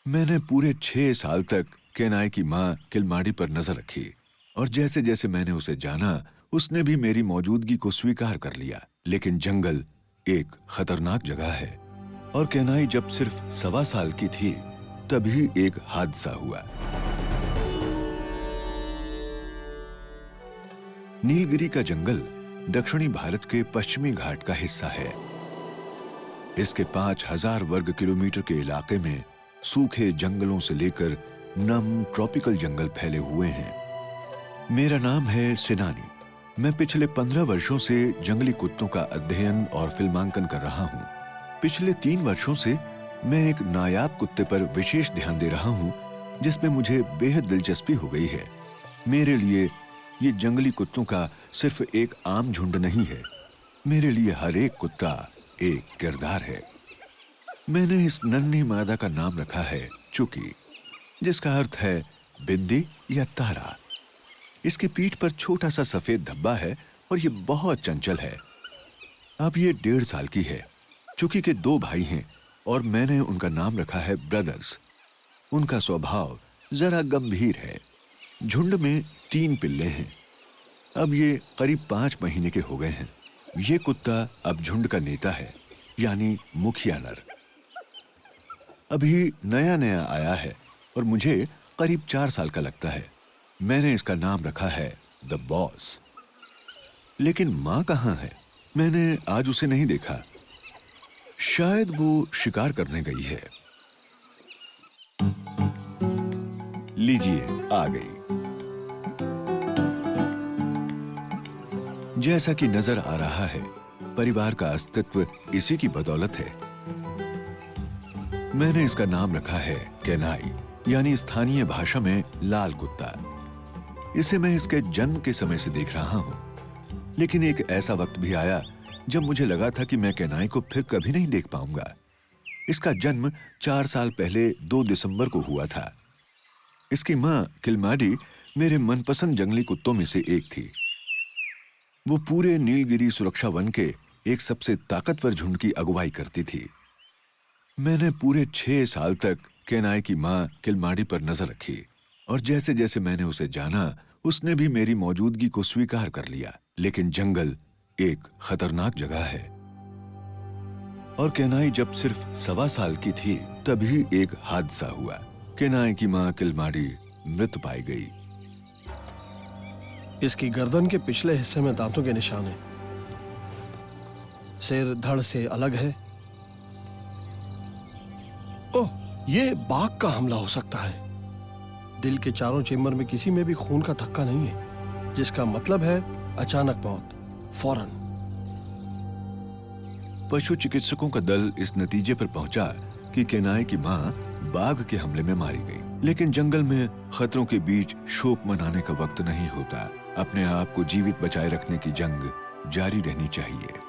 मैंने पूरे 6 साल तक केनाई की माँ किलमाडी पर नजर रखी और जैसे जैसे मैंने उसे जाना उसने भी मेरी मौजूदगी को स्वीकार कर लिया। लेकिन जंगल एक खतरनाक जगह है और केनाई जब सिर्फ 1.25 साल की थी तभी एक हादसा हुआ। नीलगिरी का जंगल दक्षिणी भारत के पश्चिमी घाट का हिस्सा है। इसके 5000 वर्ग किलोमीटर के इलाके में सूखे जंगलों से लेकर नम ट्रॉपिकल जंगल फैले हुए हैं। मेरा नाम है सिनानी। मैं पिछले 15 वर्षों से जंगली कुत्तों का अध्ययन और फिल्मांकन कर रहा हूँ। पिछले 3 वर्षों से मैं एक नायाब कुत्ते पर विशेष ध्यान दे रहा हूँ जिसमें मुझे बेहद दिलचस्पी हो गई है। मेरे लिए ये जंगली कुत्तों का सिर्फ एक आम झुंड नहीं है, मेरे लिए हर एक कुत्ता एक किरदार है। मैंने इस नन्ही मादा का नाम रखा है चुकी, जिसका अर्थ है बिंदी या तारा। इसकी पीठ पर छोटा सा सफेद धब्बा है और ये बहुत चंचल है। अब ये 1.5 साल की है। चुकी के 2 भाई हैं और मैंने उनका नाम रखा है ब्रदर्स। उनका स्वभाव जरा गंभीर है। झुंड में 3 पिल्ले हैं। अब ये करीब 5 महीने के हो गए हैं। ये कुत्ता अब झुंड का नेता है, यानी मुखिया नर। अभी नया नया आया है और मुझे करीब 4 साल का लगता है। मैंने इसका नाम रखा है द बॉस। लेकिन माँ कहाँ है? मैंने आज उसे नहीं देखा। शायद वो शिकार करने गई है। लीजिए, आ गई। जैसा कि नजर आ रहा है, परिवार का अस्तित्व इसी की बदौलत है। मैंने इसका नाम रखा है केनाई, यानी स्थानीय भाषा में लाल कुत्ता। इसे मैं इसके जन्म के समय से देख रहा हूं। लेकिन एक ऐसा वक्त भी आया जब मुझे लगा था कि मैं केनाई को फिर कभी नहीं देख पाऊंगा। इसका जन्म 4 साल पहले 2 दिसंबर को हुआ था। इसकी मां किलमाडी मेरे मनपसंद जंगली कुत्तों में से एक थी। वो पूरे नीलगिरी सुरक्षा वन के एक सबसे ताकतवर झुंड की अगुवाई करती थी। मैंने पूरे 6 साल तक केनाई की मां किलमाडी पर नजर रखी और जैसे जैसे मैंने उसे जाना उसने भी मेरी मौजूदगी को स्वीकार कर लिया। लेकिन जंगल एक खतरनाक जगह है और केनाई जब सिर्फ 1.25 साल की थी तभी एक हादसा हुआ। केनाई की मां किलमाडी मृत पाई गई। इसकी गर्दन के पिछले हिस्से में दांतों के निशान हैं। सिर धड़ से अलग है। ओह, ये बाघ का हमला हो सकता है। दिल के चारों चेम्बर में किसी में भी खून का थक्का नहीं है, जिसका मतलब है अचानक मौत, फौरन। पशु चिकित्सकों का दल इस नतीजे पर पहुंचा कि केनाई की मां बाघ के हमले में मारी गई। लेकिन जंगल में खतरों के बीच शोक मनाने का वक्त नहीं होता। अपने आप को जीवित बचाए रखने की जंग जारी रहनी चाहिए।